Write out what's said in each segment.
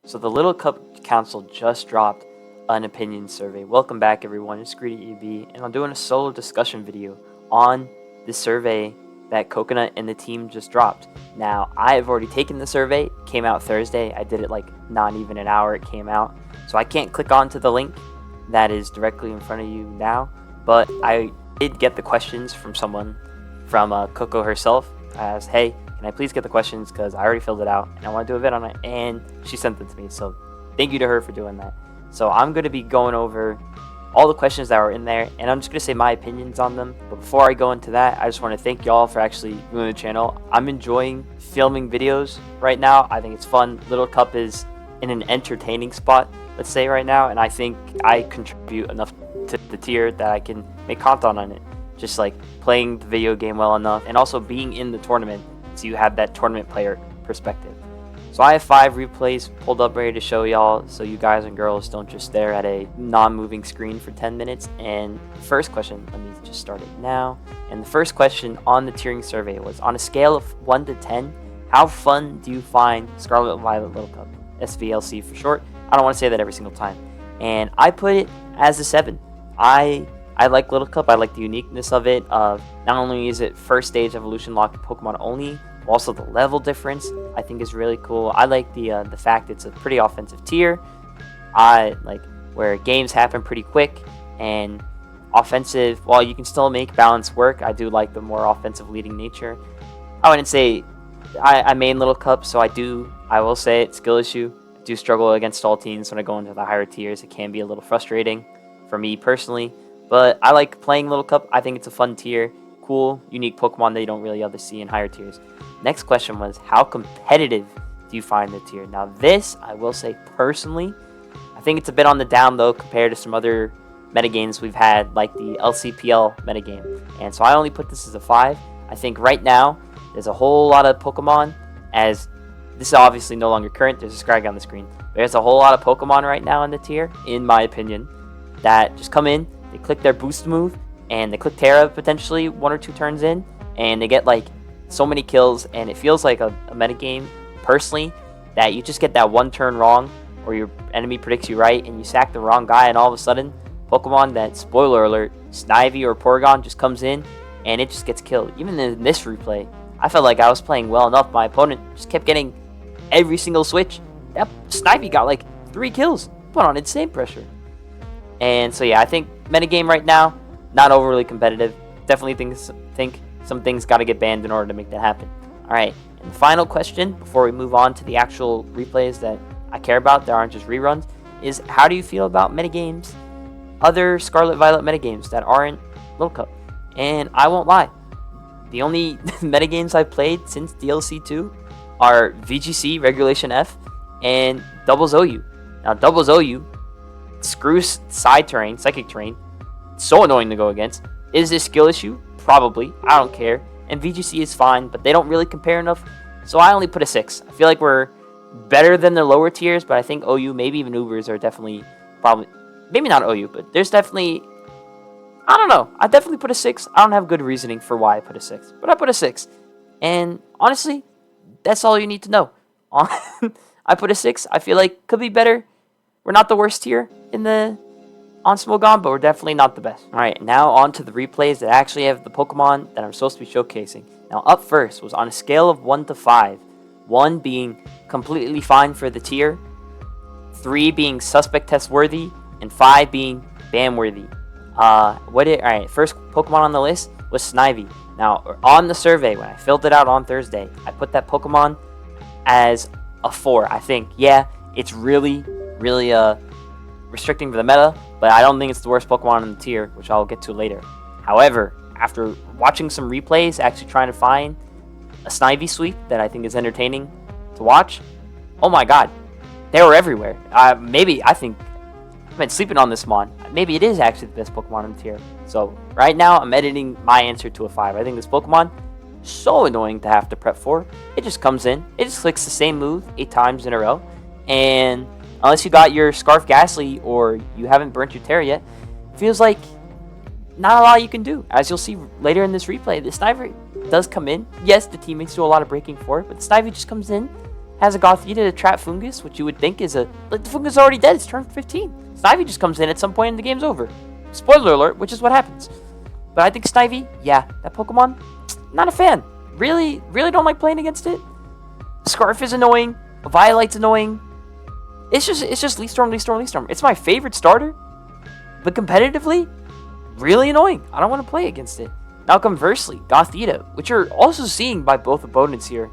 So the Little Cup Council just dropped an opinion survey. Welcome back, everyone. It's Greedy EB, and I'm doing a solo discussion video on the survey that Coconut and the team just dropped. Now, I have already taken the survey. It came out Thursday. I did it like not even an hour it came out. So I can't click onto the link that is directly in front of you now, but I did get the questions from someone, from Coco herself. I asked, hey, can I please get the questions, because I already filled it out and I want to do a vid on it, and she sent it to me. So thank you to her for doing that. So I'm going to be going over all the questions that were in there, and I'm just going to say my opinions on them. But before I go into that, I just want to thank y'all for actually doing the channel. I'm enjoying filming videos right now. I think it's fun. Little Cup is in an entertaining spot, let's say, right now, and I think I contribute enough to the tier that I can make content on it. Just like playing the video game well enough, and also being in the tournament, so you have that tournament player perspective. So I have 5 replays pulled up ready to show y'all, so you guys and girls don't just stare at a non-moving screen for 10 minutes. And the first question, let me just start it now. And the first question on the tiering survey was, on a scale of 1 to 10, how fun do you find Scarlet Violet Little Cup? SVLC for short. I don't want to say that every single time. And I put it as a 7. I like Little Cup. I like the uniqueness of it. Not only is it first stage evolution locked Pokemon only, but also the level difference I think is really cool. I like the fact it's a pretty offensive tier. I like where games happen pretty quick and offensive. While you can still make balance work, I do like the more offensive leading nature. I wouldn't say I main Little Cup, so I will say it, skill issue. I do struggle against all teams when I go into the higher tiers. It can be a little frustrating for me personally. But I like playing Little Cup. I think it's a fun tier. Cool, unique Pokemon that you don't really other see in higher tiers. Next question was, how competitive do you find the tier? Now this, I will say personally, I think it's a bit on the down low compared to some other metagames we've had, like the LCPL metagame. And so I only put this as a 5. I think right now, there's a whole lot of Pokemon, as this is obviously no longer current. There's a Scrag on the screen. There's a whole lot of Pokemon right now in the tier, in my opinion, that just come in, they click their boost move, and they click Tera potentially 1 or 2 turns in, and they get like so many kills, and it feels like a metagame, personally, that you just get that 1 turn wrong, or your enemy predicts you right, and you sack the wrong guy, and all of a sudden, Pokemon that, spoiler alert, Snivy or Porygon just comes in, and it just gets killed. Even in this replay, I felt like I was playing well enough. My opponent just kept getting every single switch. That Snivy got like 3 kills, put on insane pressure. And so yeah, I think metagame right now, not overly competitive. Definitely think some things got to get banned in order to make that happen. Alright, and the final question before we move on to the actual replays that I care about, that aren't just reruns, is how do you feel about metagames, other Scarlet Violet metagames that aren't Little Cup? And I won't lie, the only metagames I've played since DLC 2 are VGC, Regulation F, and Doubles OU. Now Doubles OU, screw side terrain, psychic terrain, so annoying to go against. Is this skill issue? Probably. I don't care. And VGC is fine, but they don't really compare enough, so I only put a 6. I feel like we're better than the lower tiers, but I think OU, maybe even Ubers, are definitely, probably, maybe not OU, but there's definitely, I don't know. I definitely put a 6. I don't have good reasoning for why I put a 6, but I put a 6. And honestly, that's all you need to know. I put a 6. I feel like could be better. We're not the worst tier in the on Smogon, but we're definitely not the best. Alright, now on to the replays that actually have the Pokemon that I'm supposed to be showcasing. Now up first was on a scale of 1 to 5. 1 being completely fine for the tier, 3 being suspect test worthy, and 5 being ban worthy. Alright, first Pokemon on the list was Snivy. Now on the survey, when I filled it out on Thursday, I put that Pokemon as a 4. I think, yeah, it's really restricting for the meta, but I don't think it's the worst Pokemon in the tier, which I'll get to later. However, after watching some replays, actually trying to find a Snivy sweep that I think is entertaining to watch, oh my god, they were everywhere. Maybe, I think, I've been sleeping on this Mon. Maybe it is actually the best Pokemon in the tier. So, right now, I'm editing my answer to a 5. I think this Pokemon, so annoying to have to prep for. It just comes in, it just clicks the same move 8 times in a row, and unless you got your Scarf Gastly or you haven't burnt your Tera yet, feels like not a lot you can do. As you'll see later in this replay, the Snivy does come in. Yes, the teammates do a lot of breaking for it, but the Snivy just comes in, has a Gothita to trap Fungus, which you would think is a... Like, the Fungus is already dead. It's turn 15. Snivy just comes in at some point and the game's over. Spoiler alert, which is what happens. But I think Snivy, yeah, that Pokemon, not a fan. Really don't like playing against it. Scarf is annoying. Violet's annoying. It's just Leaf Storm. It's my favorite starter, but competitively, really annoying. I don't want to play against it. Now conversely, Gothita, which you're also seeing by both opponents here.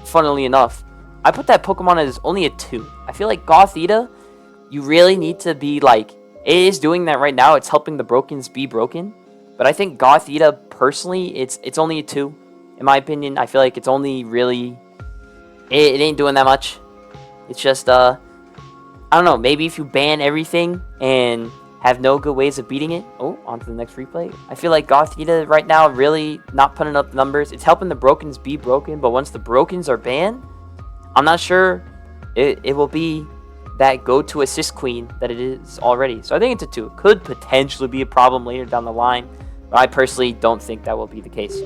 Funnily enough, I put that Pokemon as only a 2. I feel like Gothita, you really need to be like, it is doing that right now. It's helping the Brokens be broken. But I think Gothita, personally, it's only a 2. In my opinion, I feel like it's only really... It ain't doing that much. It's just, I don't know. Maybe if you ban everything and have no good ways of beating it. Oh, on to the next replay. I feel like Gothita right now really not putting up numbers. It's helping the Brokens be broken. But once the Brokens are banned, I'm not sure it will be that go-to assist queen that it is already. So I think it's a 2. It could potentially be a problem later down the line. But I personally don't think that will be the case.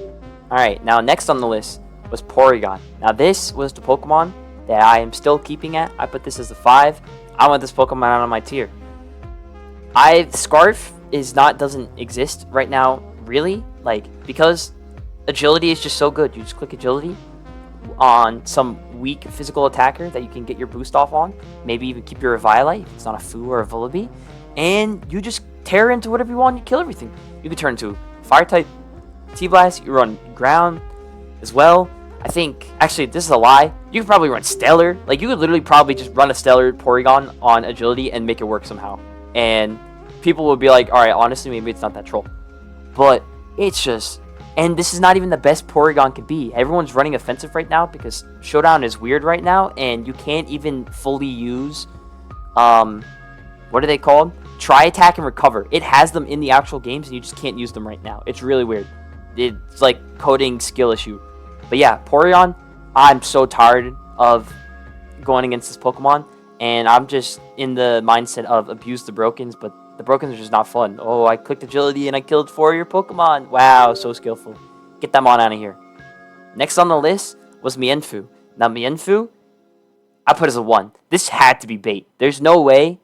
Alright, now next on the list was Porygon. Now this was the Pokemon that I am still keeping at. I put this as a 5. I want this Pokemon out on my tier. Scarf doesn't exist right now, really. Like, because agility is just so good. You just click agility on some weak physical attacker that you can get your boost off on. Maybe even keep your Eviolite if it's not a Foo or a Vullaby. And you just tear into whatever you want and you kill everything. You can turn into Fire type, T-Blast, you run ground as well. I think, actually, this is a lie. You could probably run Stellar. Like, you could literally probably just run a Stellar Porygon on agility and make it work somehow. And people will be like, alright, honestly, maybe it's not that troll. But it's just... And this is not even the best Porygon could be. Everyone's running offensive right now because Showdown is weird right now. And you can't even fully use... what are they called? Try, Attack, and Recover. It has them in the actual games and you just can't use them right now. It's really weird. It's like coding skill issue. But yeah, Porygon, I'm so tired of going against this Pokemon. And I'm just in the mindset of abuse the Brokens, but the Brokens are just not fun. Oh, I clicked agility and I killed 4 of your Pokemon. Wow, so skillful. Get them on out of here. Next on the list was Mienfoo. Now Mienfoo, I put as a 1. This had to be bait. There's no way.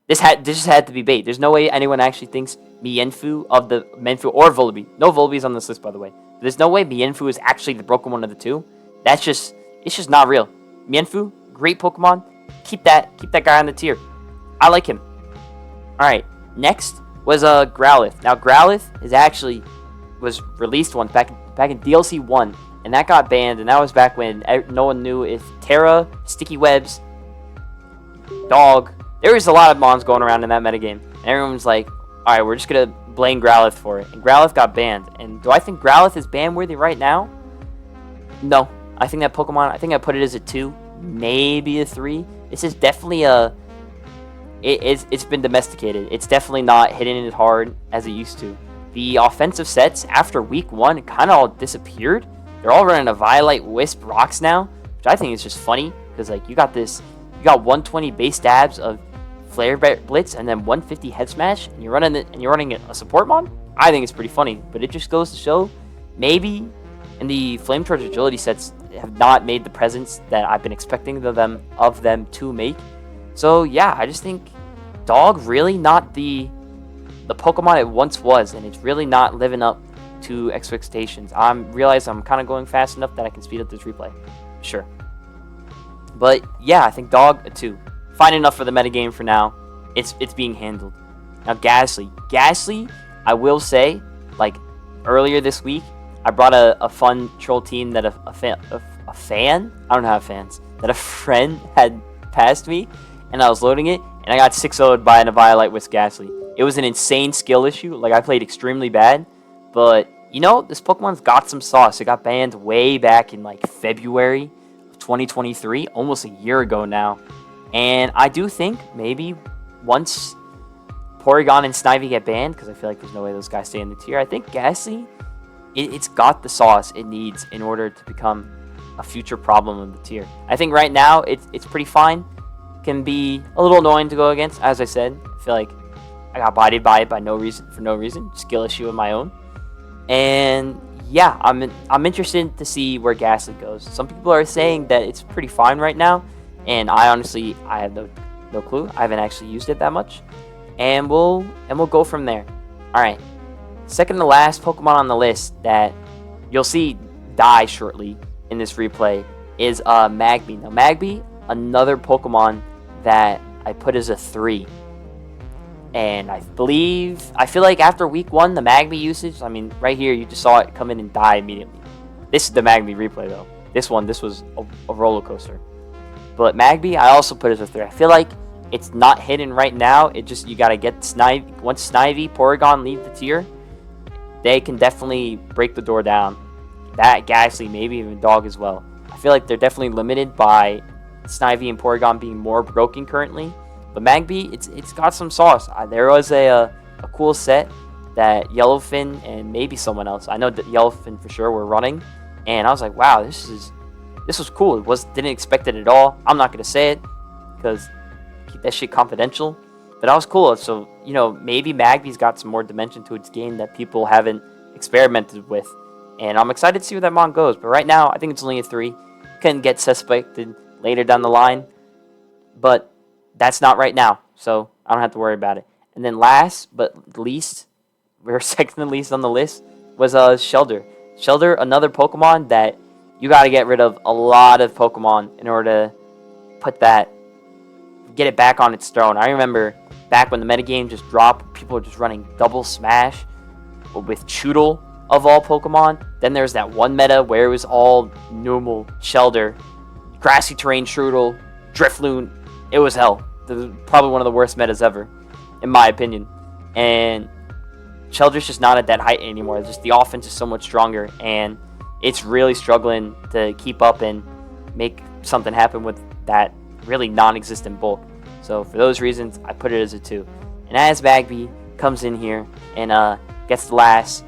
This just had to be bait. There's no way anyone actually thinks Mienfoo of the Mienfoo or Vullaby. No Vullaby's on this list, by the way. There's no way Mienfoo is actually the broken one of the 2. It's just not real. Mienfoo, great Pokemon. Keep that guy on the tier. I like him. Alright, next was Growlithe. Now Growlithe was released once back in DLC 1. And that got banned, and that was back when no one knew if Tera, Sticky Webs, Dog... There was a lot of mons going around in that metagame. And everyone was like, alright, we're just going to blame Growlithe for it. And Growlithe got banned. And do I think Growlithe is ban-worthy right now? No. I think that Pokemon, I think I put it as a 2. Maybe a 3. This is definitely a... It's been domesticated. It's definitely not hitting it hard as it used to. The offensive sets, after week 1, kind of all disappeared. They're all running a Violite, Wisp, Rocks now. Which I think is just funny. Because, like, you got 120 base stabs of Flare Blitz and then 150 Head Smash, and you're running a support mod. I think it's pretty funny, but it just goes to show maybe in the Flame Charge agility sets have not made the presence that I've been expecting of them to make. So yeah, I just think Dog really not the Pokemon it once was, and it's really not living up to expectations. I realize I'm kind of going fast enough that I can speed up this replay. Sure. But yeah, I think Dog a 2. Fine enough for the metagame for now. It's being handled. Now Gastly. Gastly, I will say, like earlier this week, I brought a fun troll team that a fan? I don't have fans. That a friend had passed me, and I was loading it, and I got 6-0'd by an Eviolite with Gastly. It was an insane skill issue. Like, I played extremely bad, but you know, this Pokemon's got some sauce. It got banned way back in like February 2023, almost a year ago now. And I do think maybe once Porygon and Snivy get banned, because I feel like there's no way those guys stay in the tier, I think Gastly, it's got the sauce it needs in order to become a future problem of the tier. I think right now it's pretty fine. Can be a little annoying to go against. As I said, I feel like I got bodied by it for no reason. Skill issue of my own. And yeah, I'm interested to see where Gastly goes. Some people are saying that it's pretty fine right now, and I honestly I have no clue. I haven't actually used it that much, and we'll go from there. All right, second to last Pokemon on the list that you'll see die shortly in this replay is Magby. Now Magby, another Pokemon that I put as a 3. And I feel like after week 1, the Magby usage, I mean, right here, you just saw it come in and die immediately. This is the Magby replay, though. This was a roller coaster. But Magby, I also put as a 3. I feel like it's not hidden right now. It just, you got to get Snivy. Once Snivy, Porygon leave the tier, they can definitely break the door down. That, Gastly, maybe even Dog as well. I feel like they're definitely limited by Snivy and Porygon being more broken currently. But Magby, it's got some sauce. There was a cool set that Yellowfin and maybe someone else, I know that Yellowfin for sure, were running, and I was like, wow, this was cool. Didn't expect it at all. I'm not gonna say it because keep that shit confidential. But that was cool. So maybe Magby's got some more dimension to its game that people haven't experimented with, and I'm excited to see where that mon goes. But right now, I think it's only a 3. Can get suspected later down the line, but that's not right now, so I don't have to worry about it. And then last but least, we're second to least on the list, was Shellder. Shellder, another Pokemon that you got to get rid of a lot of Pokemon in order to get it back on its throne. I remember back when the metagame just dropped, people were just running double smash with Choodle of all Pokemon. Then there's that one meta where it was all normal Shellder, grassy terrain Choodle, Drifloon. It was hell. It was probably one of the worst metas ever, in my opinion. And Shellder's just not at that height anymore. Just the offense is so much stronger, and it's really struggling to keep up and make something happen with that really non-existent bulk. So for those reasons, I put it as a 2. And as Magby comes in here and gets the last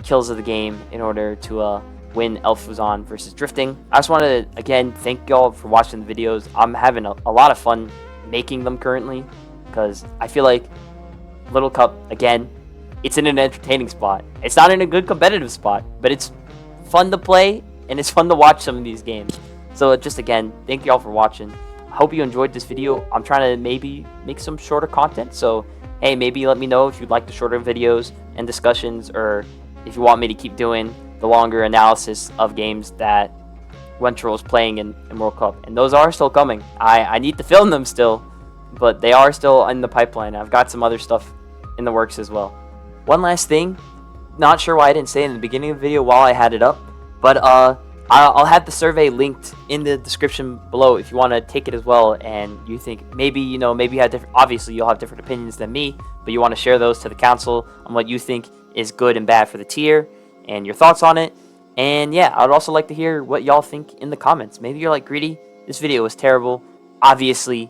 kills of the game in order to win Elfuzon versus Drifting. I just want to, again, thank y'all for watching the videos. I'm having a lot of fun making them currently because I feel like Little Cup, again, it's in an entertaining spot. It's not in a good competitive spot, but it's fun to play and it's fun to watch some of these games. So just, again, thank y'all for watching. I hope you enjoyed this video. I'm trying to maybe make some shorter content, so hey, maybe let me know if you'd like the shorter videos and discussions, or if you want me to keep doing the longer analysis of games that Wentrol is playing in World Cup. And those are still coming. I need to film them still, but they are still in the pipeline. I've got some other stuff in the works as well. One last thing, not sure why I didn't say it in the beginning of the video while I had it up, but I'll have the survey linked in the description below if you want to take it as well, and you think maybe you have different, obviously you'll have different opinions than me, but you want to share those to the council on what you think is good and bad for the tier and your thoughts on it. And yeah, I'd also like to hear what y'all think in the comments. Maybe you're like, Greedy, this video was terrible. Obviously,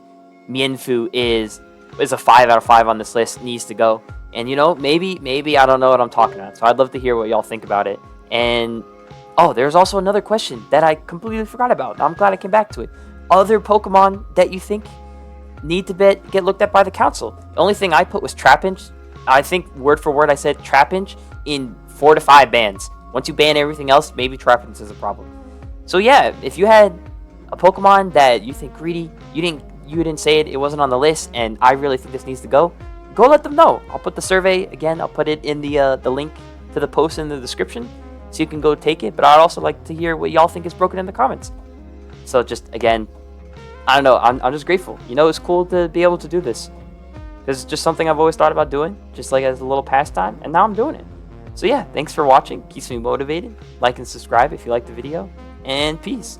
Mienfoo is a 5 out of 5 on this list, needs to go. And maybe I don't know what I'm talking about. So I'd love to hear what y'all think about it. And oh, there's also another question that I completely forgot about. I'm glad I came back to it. Other Pokemon that you think need to get looked at by the council. The only thing I put was Trapinch. I think word for word I said Trapinch in 4 to 5 bans. Once you ban everything else, maybe Trapinch is a problem. So yeah, if you had a Pokemon that you think, Greedy, you didn't say it wasn't on the list, and I really think this needs to go let them know. I'll put the survey again. I'll put it in the link to the post in the description, so you can go take it. But I'd also like to hear what y'all think is broken in the comments. So just, again, I don't know, I'm just grateful. It's cool to be able to do this. This is just something I've always thought about doing, just like as a little pastime, and now I'm doing it. So yeah, thanks for watching. Keeps me motivated. Like and subscribe if you like the video, and peace.